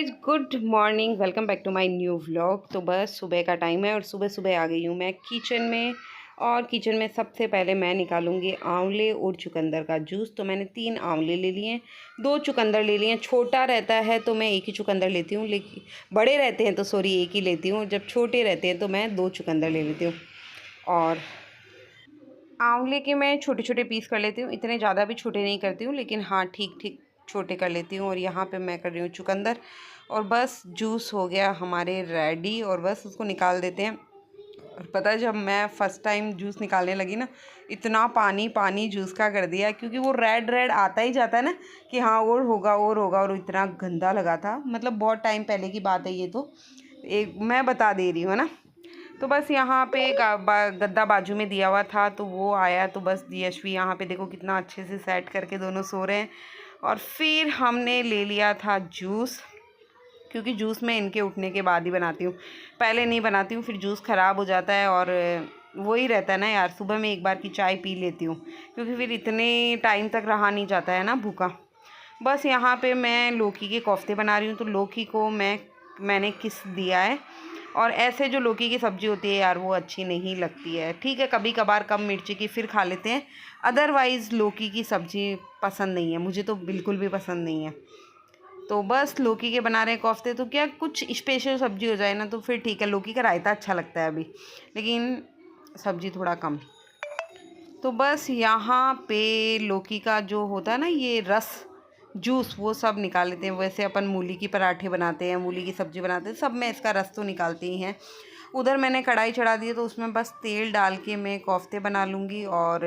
Guys, good morning. Welcome back to my new vlog. तो बस सुबह का टाइम है और सुबह सुबह आ गई हूँ मैं किचन में। और किचन में सबसे पहले मैं निकालूंगी आंवले और चुकंदर का जूस। तो मैंने 3 आंवले ले लिए हैं, 2 चुकंदर ले लिए हैं। छोटा रहता है तो मैं एक ही चुकंदर लेती हूँ, लेकिन बड़े रहते हैं तो सॉरी एक ही लेती हूँ। जब छोटे रहते हैं तो मैं 2 चुकंदर ले लेती हूँ। और आंवले के मैं छोटे छोटे पीस कर लेती हूँ, इतने ज़्यादा भी छोटे नहीं करती हूँ, लेकिन हाँ ठीक ठीक छोटे कर लेती हूँ। और यहाँ पे मैं कर रही हूँ चुकंदर। और बस जूस हो गया हमारे रेडी और बस उसको निकाल देते हैं। और पता है, जब मैं फ़र्स्ट टाइम जूस निकालने लगी ना, इतना पानी पानी जूस का कर दिया, क्योंकि वो रेड रेड आता ही जाता है ना कि हाँ और होगा और होगा। और इतना गंदा लगा था, मतलब बहुत टाइम पहले की बात है ये तो, एक मैं बता दे रही हूँ ना। तो बस यहाँ पे गद्दा बाजू में दिया हुआ था तो वो आया, तो बस यशवी यहाँ पे देखो कितना अच्छे से सेट करके दोनों सो रहे हैं। और फिर हमने ले लिया था जूस, क्योंकि जूस मैं इनके उठने के बाद ही बनाती हूँ, पहले नहीं बनाती हूँ, फिर जूस ख़राब हो जाता है। और वही रहता है ना यार, सुबह में एक बार की चाय पी लेती हूँ, क्योंकि फिर इतने टाइम तक रहा नहीं जाता है ना भूखा। बस यहाँ पे मैं लौकी के कोफ्ते बना रही हूँ, तो लौकी को मैंने किस दिया है। और ऐसे जो लौकी की सब्ज़ी होती है यार, वो अच्छी नहीं लगती है। ठीक है, कभी कभार कम मिर्ची की फिर खा लेते हैं, अदरवाइज़ लौकी की सब्ज़ी पसंद नहीं है, मुझे तो बिल्कुल भी पसंद नहीं है। तो बस लौकी के बना रहे हैं कोफ्ते, तो क्या कुछ स्पेशल सब्ज़ी हो जाए ना तो फिर ठीक है। लौकी का रायता अच्छा लगता है अभी, लेकिन सब्ज़ी थोड़ा कम। तो बस यहाँ पे लौकी का जो होता है ना ये रस जूस, वो सब निकाल लेते हैं। वैसे अपन मूली की पराठे बनाते हैं, मूली की सब्ज़ी बनाते हैं, सब में इसका रस तो निकालते ही हैं। उधर मैंने कढ़ाई चढ़ा दी है, तो उसमें बस तेल डाल के मैं कोफ्ते बना लूँगी। और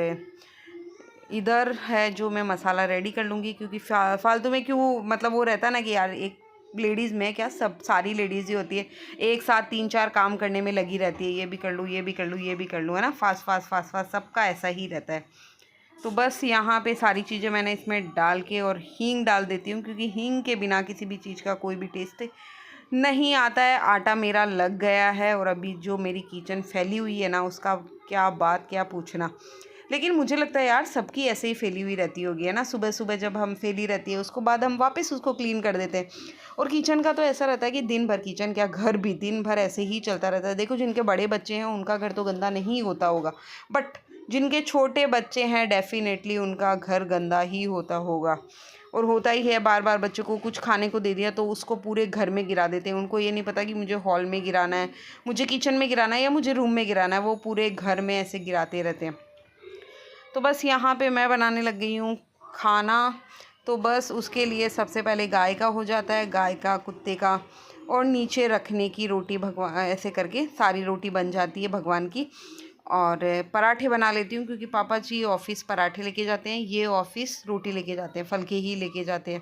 इधर है जो मैं मसाला रेडी कर लूँगी, क्योंकि फालतू में क्यों, मतलब वो रहता है ना कि यार एक लेडीज़ में क्या, सब सारी लेडीज़ ही होती है, एक साथ 3-4 काम करने में लगी रहती है, ये भी कर लूँ ये भी कर लूँ ये भी कर लूँ, है ना, फास्ट फास्ट फास्ट फास्ट सबका ऐसा ही रहता है। तो बस यहाँ पे सारी चीज़ें मैंने इसमें डाल के और हींग डाल देती हूँ, क्योंकि हींग के बिना किसी भी चीज़ का कोई भी टेस्ट नहीं आता है। आटा मेरा लग गया है, और अभी जो मेरी किचन फैली हुई है ना, उसका क्या बात क्या पूछना। लेकिन मुझे लगता है यार सबकी ऐसे ही फैली हुई रहती होगी, है ना। सुबह सुबह जब हम फैली रहती है, उसको बाद हम वापस उसको क्लीन कर देते हैं। और किचन का तो ऐसा रहता है कि दिन भर, किचन क्या घर भी दिन भर ऐसे ही चलता रहता है। देखो जिनके बड़े बच्चे हैं उनका घर तो गंदा नहीं होता होगा, बट जिनके छोटे बच्चे हैं डेफिनेटली उनका घर गंदा ही होता होगा। और होता ही है, बार बार बच्चों को कुछ खाने को दे दिया तो उसको पूरे घर में गिरा देते हैं। उनको ये नहीं पता कि मुझे हॉल में गिराना है, मुझे किचन में गिराना है या मुझे रूम में गिराना है, वो पूरे घर में ऐसे गिराते रहते हैं। तो बस यहाँ पे मैं बनाने लग गई हूँ खाना। तो बस उसके लिए सबसे पहले गाय का हो जाता है, गाय का, कुत्ते का, और नीचे रखने की रोटी, भगवान ऐसे करके सारी रोटी बन जाती है भगवान की। और पराठे बना लेती हूँ, क्योंकि पापा जी ऑफ़िस पराठे लेके जाते हैं, ये ऑफ़िस रोटी लेके जाते हैं, फलके ही लेके जाते हैं।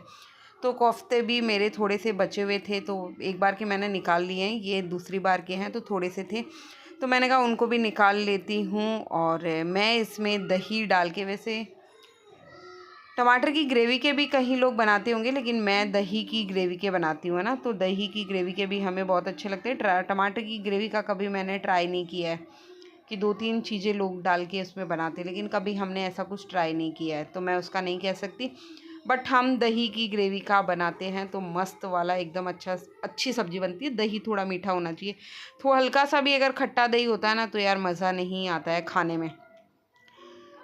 तो कोफ्ते भी मेरे थोड़े से बचे हुए थे, तो एक बार के मैंने निकाल लिए हैं, ये दूसरी बार के हैं तो थोड़े से थे, तो मैंने कहा उनको भी निकाल लेती हूँ। और मैं इसमें दही डाल के, वैसे टमाटर की ग्रेवी के भी कहीं लोग बनाते होंगे, लेकिन मैं दही की ग्रेवी के बनाती हूँ, है ना। तो दही की ग्रेवी के भी हमें बहुत अच्छे लगते हैं। टमाटर की ग्रेवी का कभी मैंने ट्राई नहीं किया है, कि 2-3 चीज़ें लोग डाल के उसमें बनाते, लेकिन कभी हमने ऐसा कुछ ट्राई नहीं किया है, तो मैं उसका नहीं कह सकती। बट हम दही की ग्रेवी का बनाते हैं तो मस्त वाला एकदम अच्छी सब्ज़ी बनती है। दही थोड़ा मीठा होना चाहिए, थोड़ा हल्का सा भी अगर खट्टा दही होता है ना तो यार मज़ा नहीं आता है खाने में।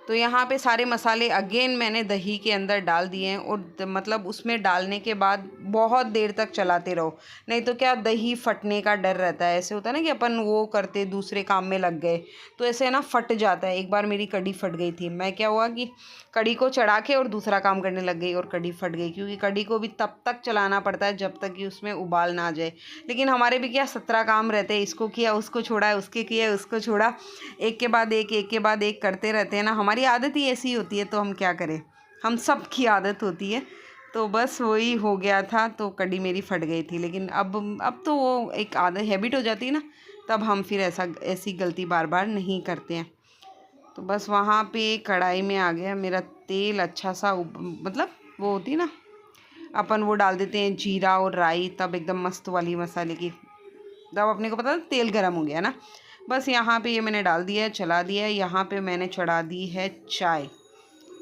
तो यहाँ पे सारे मसाले अगेन मैंने दही के अंदर डाल दिए हैं, और मतलब उसमें डालने के बाद बहुत देर तक चलाते रहो, नहीं तो क्या दही फटने का डर रहता है। ऐसे होता है ना कि अपन वो करते दूसरे काम में लग गए तो ऐसे ना फट जाता है। एक बार मेरी कढ़ी फट गई थी, मैं क्या हुआ कि कढ़ी को चढ़ा के और दूसरा काम करने लग गई और कढ़ी फट गई, क्योंकि कढ़ी को भी तब तक चलाना पड़ता है जब तक कि उसमें उबाल ना आ जाए। लेकिन हमारे भी क्या 17 काम रहते हैं, इसको किया उसको छोड़ा, उसके किया उसको छोड़ा, एक के बाद एक करते रहते हैं ना। हमारी आदत ही ऐसी होती है, तो हम क्या करें, हम सब की आदत होती है। तो बस वही हो गया था, तो कढ़ी मेरी फट गई थी। लेकिन अब तो वो एक आदत हैबिट हो जाती है ना, तब हम फिर ऐसी गलती बार बार नहीं करते हैं। तो बस वहाँ पे कढ़ाई में आ गया मेरा तेल अच्छा सा, मतलब वो होती है ना, अपन वो डाल देते हैं जीरा और राई, तब एकदम मस्त वाली मसाले की, तब अपने को पता है तेल गर्म हो गया ना। बस यहाँ पे ये मैंने डाल दिया है, चला दिया है। यहाँ पे मैंने चढ़ा दी है चाय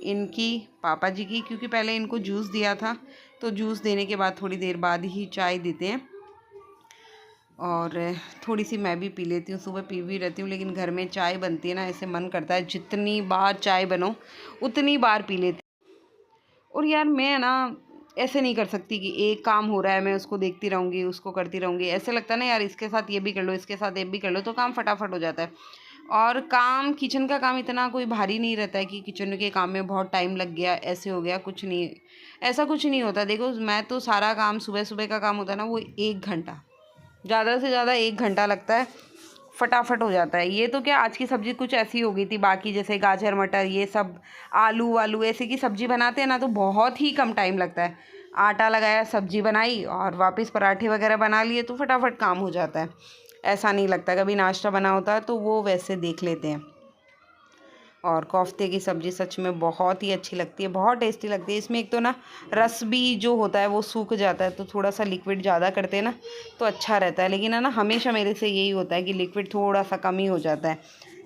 इनकी, पापा जी की, क्योंकि पहले इनको जूस दिया था, तो जूस देने के बाद थोड़ी देर बाद ही चाय देते हैं। और थोड़ी सी मैं भी पी लेती हूँ, सुबह पी भी रहती हूँ, लेकिन घर में चाय बनती है ना, ऐसे मन करता है जितनी बार चाय बनो उतनी बार पी लेती हूँ। और यार मैं ना ऐसे नहीं कर सकती कि एक काम हो रहा है मैं उसको देखती रहूँगी, उसको करती रहूँगी। ऐसे लगता है ना यार, इसके साथ ये भी कर लो, इसके साथ ये भी कर लो, तो काम फटाफट हो जाता है। और काम, किचन का काम इतना कोई भारी नहीं रहता है कि किचन के काम में बहुत टाइम लग गया, ऐसे हो गया, कुछ नहीं, ऐसा कुछ नहीं होता। देखो मैं तो सारा काम, सुबह सुबह का काम होता है ना, वो 1 घंटा, ज़्यादा से ज़्यादा 1 घंटा लगता है, फटाफट हो जाता है। ये तो क्या, आज की सब्ज़ी कुछ ऐसी हो गई थी, बाकी जैसे गाजर मटर ये सब आलू वालू ऐसे की सब्ज़ी बनाते हैं ना, तो बहुत ही कम टाइम लगता है। आटा लगाया, सब्ज़ी बनाई और वापस पराठे वगैरह बना लिए, तो फटाफट काम हो जाता है। ऐसा नहीं लगता। कभी नाश्ता बना होता है तो वो वैसे देख लेते हैं। और कोफ्ते की सब्ज़ी सच में बहुत ही अच्छी लगती है, बहुत टेस्टी लगती है। इसमें एक तो ना रस भी जो होता है वो सूख जाता है, तो थोड़ा सा लिक्विड ज़्यादा करते हैं ना तो अच्छा रहता है। लेकिन है ना, हमेशा मेरे से यही होता है कि लिक्विड थोड़ा सा कम ही हो जाता है,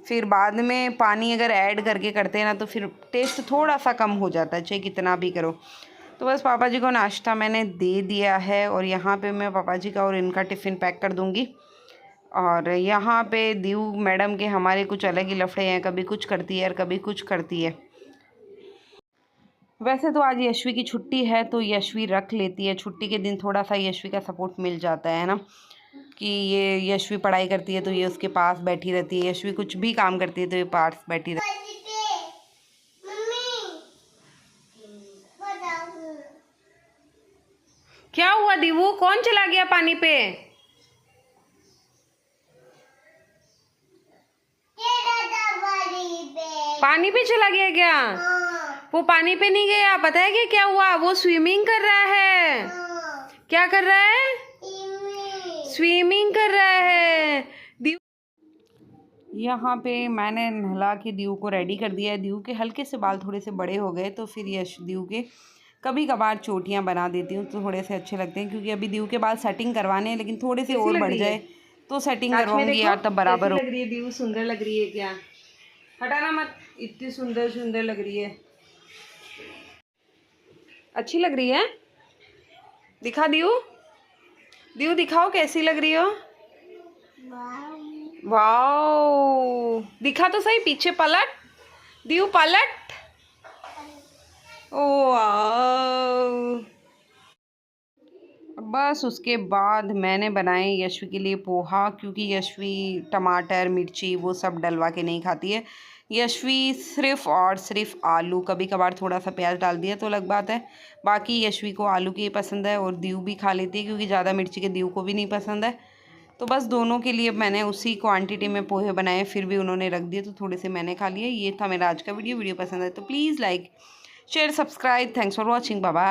फिर बाद में पानी अगर ऐड करके करते हैं ना तो फिर टेस्ट थोड़ा सा कम हो जाता है, चाहे कितना भी करो। तो बस पापा जी को नाश्ता मैंने दे दिया है, और यहाँ पे मैं पापा जी का और इनका टिफ़िन पैक कर दूँगी। और यहाँ पे दीव मैडम के हमारे कुछ अलग ही लफड़े हैं, कभी कुछ करती है और कभी कुछ करती है। वैसे तो आज यशवी की छुट्टी है, तो यशवी रख लेती है। छुट्टी के दिन थोड़ा सा यशवी का सपोर्ट मिल जाता है ना, कि ये यशवी पढ़ाई करती है तो ये उसके पास बैठी रहती है, यशवी कुछ भी काम करती है तो ये पास बैठी रहती है। क्या हुआ दीवू, कौन चला गया पानी पे? पानी पे चला गया क्या? वो पानी पे नहीं गया, पता है क्या हुआ? वो स्विमिंग कर रहा है। क्या कर रहा है? स्विमिंग कर रहा है। यहाँ पे मैंने नहला के दीव को रेडी कर दिया है। दीव के हल्के से बाल थोड़े से बड़े हो गए, तो फिर यश दीव के कभी कभार चोटियाँ बना देती हूँ, तो थोड़े से अच्छे लगते हैं। क्योंकि अभी दीव के बाल सेटिंग करवाने हैं, लेकिन थोड़े से और बढ़ जाए तो सेटिंग करवाऊंगी यार, तब बराबर हो। लग रही है दीव, सुंदर लग रही है क्या? हटाना मत, इतनी सुंदर सुंदर लग रही है। अच्छी लग रही है? दिखा दीव, दीव दिखाओ कैसी लग रही हो। वाओ, दिखा तो सही, पीछे पलट दीव, पलट। ओ बस उसके बाद मैंने बनाए यशवी के लिए पोहा, क्योंकि यशवी टमाटर मिर्ची वो सब डलवा के नहीं खाती है। यशवी सिर्फ़ और सिर्फ आलू, कभी कभार थोड़ा सा प्याज डाल दिया तो अलग बात है। बाकी यशवी को आलू की पसंद है, और दीव भी खा लेती है, क्योंकि ज़्यादा मिर्ची के दीव को भी नहीं पसंद है। तो बस दोनों के लिए मैंने उसी क्वांटिटी में पोहे बनाए, फिर भी उन्होंने रख दिए तो थोड़े से मैंने खा लिए। ये था मेरा आज का वीडियो। वीडियो पसंद है तो please like share subscribe. Thanks for watching, bye bye.